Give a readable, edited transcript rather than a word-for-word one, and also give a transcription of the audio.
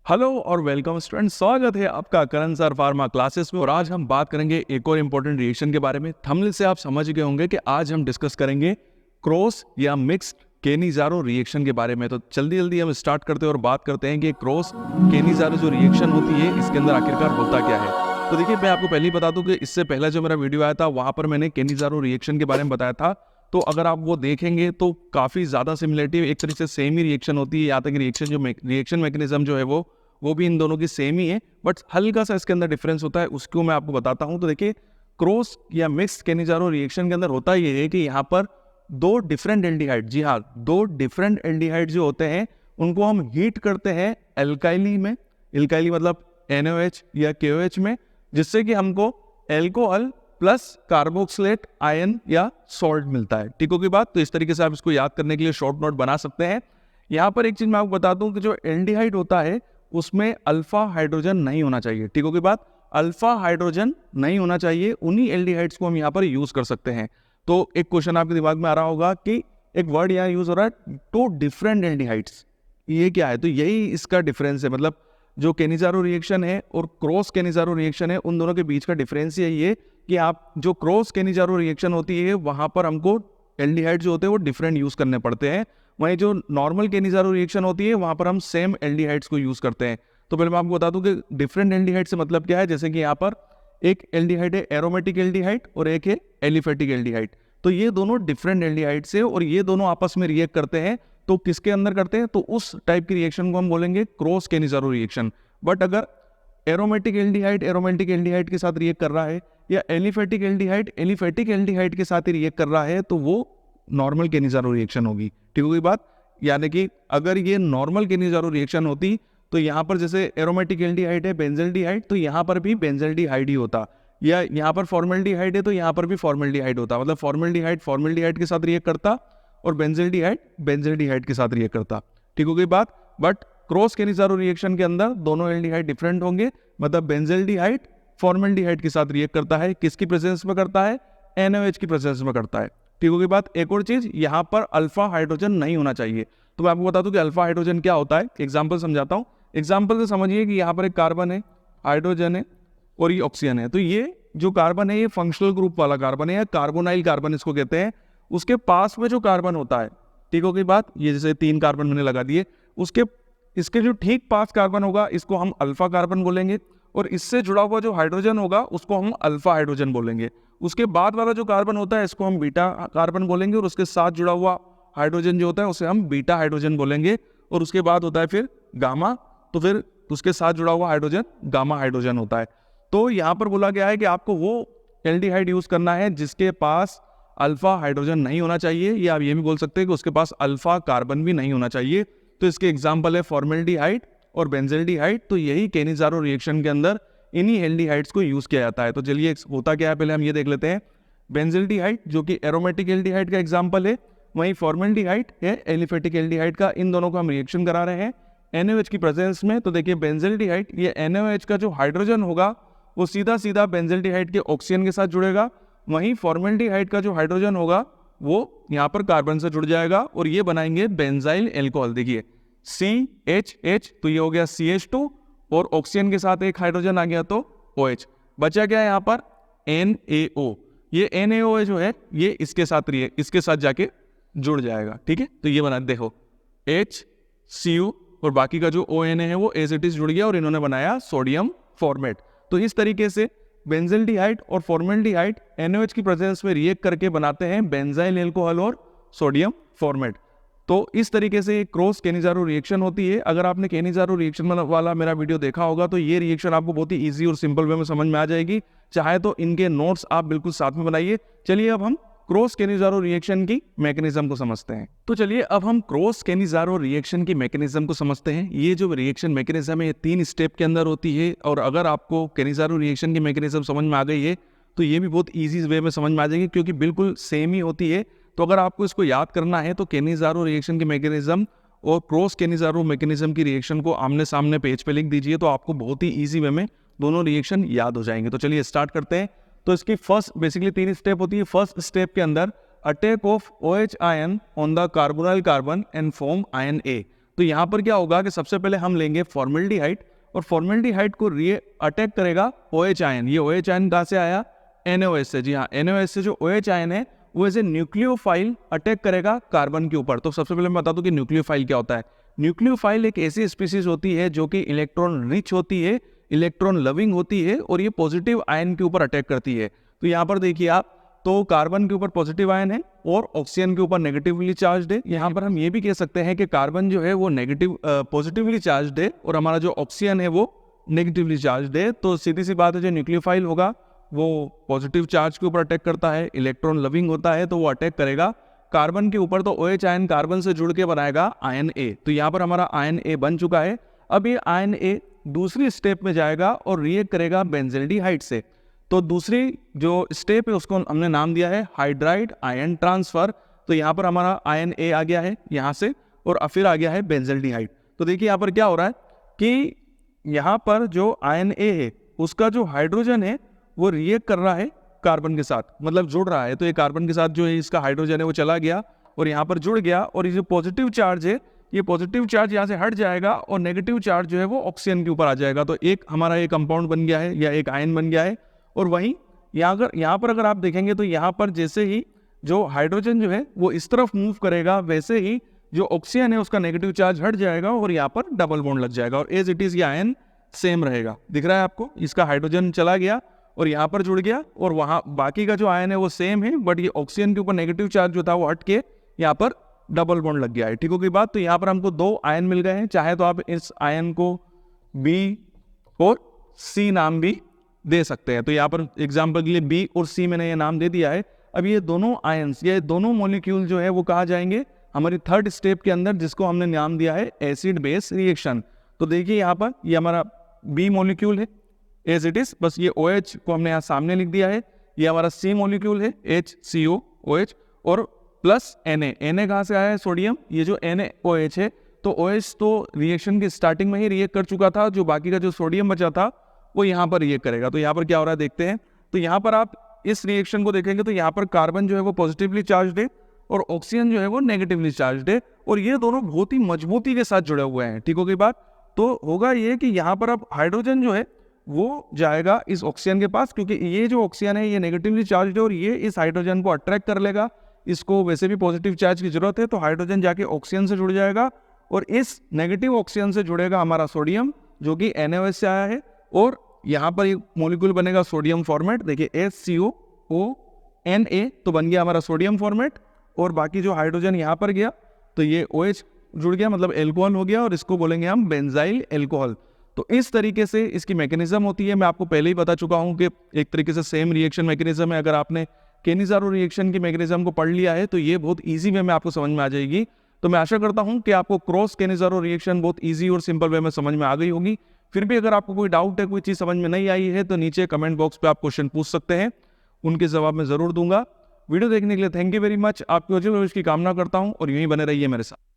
Hello और welcome student, स्वागत है आपका करण सर फार्मा क्लासेस में। और आज हम बात करेंगे एक और इम्पोर्टेंट रिएक्शन के बारे में। थंबनेल से आप समझ गए होंगे कि आज हम डिस्कस करेंगे क्रॉस या मिक्स्ड केनिज़ारो रिएक्शन के बारे में। तो जल्दी जल्दी हम स्टार्ट करते हैं और बात करते हैं कि क्रॉस केनिज़ारो जो रिएक्शन होती है इसके अंदर आखिरकार होता क्या है। तो देखिए, मैं आपको पहले ही बता दूं कि इससे पहले जो मेरा वीडियो आया था वहां पर मैंने केनिज़ारो रिएक्शन के बारे में बताया था। तो अगर आप वो देखेंगे तो काफ़ी ज़्यादा सिमिलरिटी, एक तरीके से सेम ही रिएक्शन होती है। यहाँ तक रिएक्शन मैकेनिज्म जो है वो भी इन दोनों की सेम ही है, बट हल्का सा इसके अंदर डिफरेंस होता है, उसको मैं आपको बताता हूं। तो देखिए, क्रॉस या मिक्स्ड केनिज़ारो रिएक्शन के अंदर होता ये है कि यहाँ पर दो डिफरेंट एल्डिहाइड, जी हाँ, दो डिफरेंट एल्डिहाइड जो होते हैं उनको हम हीट करते हैं एल्काइली में। एल्काइली मतलब NaOH या KOH में, जिससे कि हमको एल्कोहल प्लस कार्बोक्सिलेट आयन या सॉल्ट मिलता है। ठीक होगी बात। तो इस तरीके से आप इसको याद करने के लिए शॉर्ट नोट बना सकते हैं। यहाँ पर एक चीज मैं आपको बता दूं कि जो एल्डिहाइड होता है उसमें अल्फा हाइड्रोजन नहीं होना चाहिए। ठीक होगी बात। अल्फा हाइड्रोजन नहीं होना चाहिए, उन्हीं एल्डिहाइड्स को हम यहाँ पर यूज कर सकते हैं। तो एक क्वेश्चन आपके दिमाग में आ रहा होगा कि एक वर्ड यहाँ यूज हो रहा है, टू डिफरेंट एल्डिहाइड्स, ये क्या है? तो यही इसका डिफरेंस है। मतलब जो केनिज़ारो रिएक्शन है और क्रॉस केनिज़ारो रिएक्शन है, उन दोनों के बीच का डिफरेंस यही है कि आप जो क्रॉस केनिज़ारो रिएक्शन होती है वहां पर हमको एल्डिहाइड जो होते हैं वो डिफरेंट यूज करने पड़ते हैं। वहीं जो नॉर्मल केनिज़ारो रिएक्शन होती है वहां पर हम सेम एल्डिहाइड्स को यूज करते हैं। तो पहले मैं आपको बता दूं कि डिफरेंट एल्डिहाइड से मतलब क्या है। जैसे कि यहाँ पर एक एल्डिहाइड है एरोमेटिक एल्डिहाइड और एक है एलिफेटिक एल्डिहाइड। तो ये दोनों डिफरेंट एल्डिहाइड्स है और ये दोनों आपस में रिएक्ट करते हैं। तो किसके अंदर करते हैं? तो उस टाइप की रिएक्शन को हम बोलेंगे क्रॉस केनिज़ारो रिएक्शन। बट अगर एरोमेटिक एल्डिहाइड के साथ रिएक्ट कर रहा है या एलिफेटिक एल्डिहाइड के साथ ही रिएक्ट कर रहा है तो वो नॉर्मल केनिज़ारो रिएक्शन होगी। ठीक होगी बात। यानी कि अगर ये नॉर्मल केनिज़ारो रिएक्शन होती तो यहाँ पर जैसे एरोमेटिक एल्डिहाइड है बेंजल्डिहाइड, तो यहाँ पर भी बेंजल्डिहाइड ही होता, या यहाँ पर फॉर्मल्डिहाइड है तो यहाँ पर भी फॉर्मल्डिहाइड होता। मतलब फॉर्मल्डिहाइड के साथ रिएक्ट करता और बेंजल्डिहाइड के साथ रिएक्ट करता। ठीक हो गई बात। बट क्रॉस केनिज़ारो रिएक्शन के अंदर दोनों एल्डिहाइड डिफरेंट होंगे। मतलब बेंजल्डिहाइड फॉर्मल्डिहाइड के साथ रिएक्ट करता है, किसकी प्रेजेंस में करता है? NaOH की प्रेजेंस में करता है। ठीक होगी बात। एक और चीज, यहाँ पर अल्फा हाइड्रोजन नहीं होना चाहिए। तो मैं आपको बता दूं कि अल्फा हाइड्रोजन क्या होता है। एग्जाम्पल समझाता हूँ। एग्जाम्पल से समझिए कि यहाँ पर एक कार्बन है, हाइड्रोजन है और ये ऑक्सीजन है। तो ये जो कार्बन है ये फंक्शनल ग्रुप वाला कार्बन है या कार्बोनाइल कार्बन इसको कहते हैं। उसके पास में जो कार्बन होता है, ठीक होगी बात, ये जैसे 3 कार्बन मैंने लगा दिए, इसके जो ठीक पास कार्बन होगा इसको हम अल्फा कार्बन बोलेंगे और इससे जुड़ा हुआ जो हाइड्रोजन होगा उसको हम अल्फा हाइड्रोजन बोलेंगे। उसके बाद वाला जो कार्बन होता है इसको हम बीटा कार्बन बोलेंगे और उसके साथ जुड़ा हुआ हाइड्रोजन जो होता है उसे हम बीटा हाइड्रोजन बोलेंगे। और उसके बाद होता है फिर गामा, तो फिर उसके साथ जुड़ा हुआ हाइड्रोजन गामा हाइड्रोजन होता है। तो यहाँ पर बोला गया है कि आपको वो एल्डिहाइड यूज करना है जिसके पास अल्फा हाइड्रोजन नहीं होना चाहिए, या आप ये भी बोल सकते हैं कि उसके पास अल्फा कार्बन भी नहीं होना चाहिए। तो इसके एग्जाम्पल है फॉर्मल्डिहाइड और बेंजल्डिहाइड। तो यही केनिज़ारो रिएक्शन के अंदर इन्हीं एल्डिहाइड्स को यूज किया जाता है। तो चलिए होता क्या है पहले हम ये देख लेते हैं। बेंजल्डिहाइड जो कि एरोमेटिक एल्डिहाइड का एग्जाम्पल है, वहीं फॉर्मल्डिहाइड है एलिफेटिक एल्डिहाइड का। इन दोनों को हम रिएक्शन करा रहे हैं NaOH की प्रेजेंस में। तो देखिए बेंजल्डिहाइड, ये NaOH का जो हाइड्रोजन होगा वो सीधा सीधा बेंजल्डिहाइड के ऑक्सीजन के साथ जुड़ेगा। वहीं फॉर्मल्डिहाइड का जो हाइड्रोजन होगा वो यहाँ पर कार्बन से जुड़ जाएगा और ये बनाएंगे बेंजाइल एल्कोहल। देखिए CHH, तो ये हो गया CH2 और ऑक्सीजन के साथ एक हाइड्रोजन आ गया तो OH। बचा क्या है यहाँ पर? NaO। ये NaO जो है ये इसके साथ जाके जुड़ जाएगा। ठीक है, तो ये बना, देखो HCU और बाकी का जो ONA है वो एज इट इज जुड़ गया और इन्होंने बनाया सोडियम फॉर्मेट। तो इस तरीके से बेंजल्डिहाइड और फॉर्मल्डिहाइड NaOH की प्रेजेंस में रिएक्ट करके बनाते हैं बेंजाइल एल्कोहल और सोडियम फॉर्मेट। तो इस तरीके से क्रॉस केनिज़ारो रिएक्शन होती है। अगर आपने केनिज़ारो रिएक्शन वाला मेरा वीडियो देखा होगा तो ये रिएक्शन आपको बहुत ही इजी और सिंपल वे में समझ में आ जाएगी। चाहे तो इनके नोट्स आप बिल्कुल साथ में बनाइए। चलिए अब हम क्रॉस केनिज़ारो रिएक्शन की मैकेनिज्म को समझते हैं। तो चलिए अब हम क्रॉस केनिज़ारो रिएक्शन की मैकेनिज्म को समझते हैं। ये जो रिएक्शन मैकेनिज्म है ये 3 स्टेप के अंदर होती है और अगर आपको केनिज़ारो रिएक्शन की मैकेनिज्म समझ में आ गई है तो ये भी बहुत ईजी वे में समझ में आ जाएगी क्योंकि बिल्कुल सेम ही होती है। तो अगर आपको इसको याद करना है तो केनिज़ारो रिएक्शन की मैकेनिज्म और क्रॉस केनिज़ारो मैकेनिज्म की रिएक्शन को आमने सामने पेज पे लिख दीजिए तो आपको बहुत ही ईजी वे में दोनों रिएक्शन याद हो जाएंगे। तो चलिए स्टार्ट करते हैं। तो इसकी फर्स्ट बेसिकली 3 स्टेप होती है। फर्स्ट स्टेप के अंदर attack of OH ion on the carbonyl carbon and form ion A। तो यहाँ पर क्या होगा कि सबसे पहले हम लेंगे फॉर्मेल्डिहाइड, और फॉर्मेल्डिहाइड को अटैक करेगा OH आयन। ये OH आयन कहाँ से आया? NaOH से। जी हाँ, NaOH से जो OH आयन है वो एज ए न्यूक्लियोफाइल अटैक करेगा कार्बन के ऊपर। तो सबसे पहले मैं बता दूं कि न्यूक्लियोफाइल क्या होता है। न्यूक्लियोफाइल एक ऐसी स्पीसीज होती है जो कि इलेक्ट्रॉन रिच होती है, इलेक्ट्रॉन लविंग होती है, और ये पॉजिटिव आयन के ऊपर अटैक करती है। तो यहाँ पर देखिए आप, तो कार्बन के ऊपर पॉजिटिव आयन है और ऑक्सीजन के ऊपर नेगेटिवली चार्ज है। यहाँ पर हम ये भी कह सकते हैं कि कार्बन जो है वो पॉजिटिवली चार्ज है और हमारा जो ऑक्सीजन है वो नेगेटिवली चार्ज है। तो सीधी सी बात है, जो न्यूक्लियोफाइल होगा वो पॉजिटिव चार्ज के ऊपर अटैक करता है, इलेक्ट्रॉन लविंग होता है, तो वो अटैक करेगा कार्बन के ऊपर। तो OH आयन कार्बन से जुड़ के बनाएगा आयन A। तो यहाँ पर हमारा आयन A बन चुका है। अब ये आयन A दूसरी स्टेप में जाएगा और रिएक्ट करेगा बेंजील्डिहाइड से। तो दूसरी जो स्टेप है उसको हमने नाम दिया है हाइड्राइड आयन ट्रांसफर। तो यहाँ पर हमारा आयन A आ गया है यहाँ से, और फिर आ गया है बेंजील्डिहाइड। तो देखिए यहाँ पर क्या हो रहा है कि यहाँ पर जो आयन A है उसका जो हाइड्रोजन है वो रिएक्ट कर रहा है कार्बन के साथ, मतलब जुड़ रहा है। तो ये कार्बन के साथ जो है इसका हाइड्रोजन है वो चला गया और यहाँ पर जुड़ गया, और ये जो पॉजिटिव चार्ज है ये पॉजिटिव चार्ज यहाँ से हट जाएगा और नेगेटिव चार्ज जो है वो ऑक्सीजन के ऊपर आ जाएगा। तो एक हमारा ये कंपाउंड बन गया है या एक आयन बन गया है। और वहीं यहाँ पर अगर आप देखेंगे तो यहाँ पर जैसे ही जो हाइड्रोजन जो है वो इस तरफ मूव करेगा, वैसे ही जो ऑक्सीजन है उसका नेगेटिव चार्ज हट जाएगा और यहाँ पर डबल बॉन्ड लग जाएगा, और एज इट इज ये आयन सेम रहेगा। दिख रहा है आपको, इसका हाइड्रोजन चला गया और यहाँ पर जुड़ गया, और वहाँ बाकी का जो आयन है वो सेम है, बट ये ऑक्सीजन के ऊपर नेगेटिव चार्ज जो था वो हट के यहाँ पर डबल बॉन्ड लग गया है। ठीक हो गई बात। तो यहाँ पर हमको 2 आयन मिल गए हैं। चाहे तो आप इस आयन को B और C नाम भी दे सकते हैं। तो यहाँ पर एग्जाम्पल के लिए B और C मैंने ये नाम दे दिया है। अब ये दोनों आयन्स, ये दोनों मॉलिक्यूल जो है वो कहाँ जाएंगे? हमारी थर्ड स्टेप के अंदर, जिसको हमने नाम दिया है एसिड बेस रिएक्शन। तो देखिए यहाँ पर ये हमारा B मॉलिक्यूल है एज इट इज, बस ये OH को हमने यहाँ सामने लिख दिया है। ये हमारा C मॉलिक्यूल है HCOOH, और प्लस Na कहाँ से आया है? सोडियम। ये जो NaOH है, तो OH तो रिएक्शन की स्टार्टिंग में ही रिएक्ट कर चुका था, जो बाकी का जो सोडियम बचा था वो यहाँ पर रिएक्ट करेगा। तो यहाँ पर क्या हो रहा है देखते हैं। तो यहाँ पर आप इस रिएक्शन को देखेंगे तो यहाँ पर कार्बन जो है वो पॉजिटिवली चार्ज है और ऑक्सीजन जो है वो नेगेटिवली चार्ज है, और ये दोनों बहुत ही मजबूती के साथ जुड़े हुए हैं। ठीक हो गई बात। तो होगा ये कि यहाँ पर अब हाइड्रोजन जो है वो जाएगा इस ऑक्सीजन के पास, क्योंकि ये जो ऑक्सीजन है ये नेगेटिवली चार्ज है और ये इस हाइड्रोजन को अट्रैक्ट कर लेगा। इसको वैसे भी पॉजिटिव चार्ज की जरूरत है, तो हाइड्रोजन जाके ऑक्सीजन से जुड़ जाएगा, और इस नेगेटिव ऑक्सीजन से जुड़ेगा हमारा सोडियम जो कि NaOH से आया है, और यहाँ पर एक मॉलिक्यूल बनेगा सोडियम फॉर्मेट। देखिए HCOONA, तो बन गया हमारा सोडियम फॉर्मेट, और बाकी जो हाइड्रोजन यहाँ पर गया तो ये OH जुड़ गया, मतलब एल्कोहल हो गया, और इसको बोलेंगे हम बेंजाइल एल्कोहल। तो इस तरीके से इसकी मैकेनिज्म होती है। मैं आपको पहले ही बता चुका हूं कि एक तरीके से सेम रिएक्शन मैकेनिज्म है। अगर आपने केनिज़ारो रिएक्शन की मैकेनिज्म को पढ़ लिया है तो ये बहुत इजी वे में आपको समझ में आ जाएगी। तो मैं आशा करता हूं कि आपको क्रॉस केनिज़ारो रिएक्शन बहुत इजी और सिंपल वे में समझ में आ गई होगी। फिर भी अगर आपको कोई डाउट है, कोई चीज़ समझ में नहीं आई है, तो नीचे कमेंट बॉक्स पर आप क्वेश्चन पूछ सकते हैं, उनके जवाब मैं ज़रूर दूंगा। वीडियो देखने के लिए थैंक यू वेरी मच। आपकी उज्जवल भविष्य की कामना करता हूँ और यूं ही बने रहिए मेरे साथ।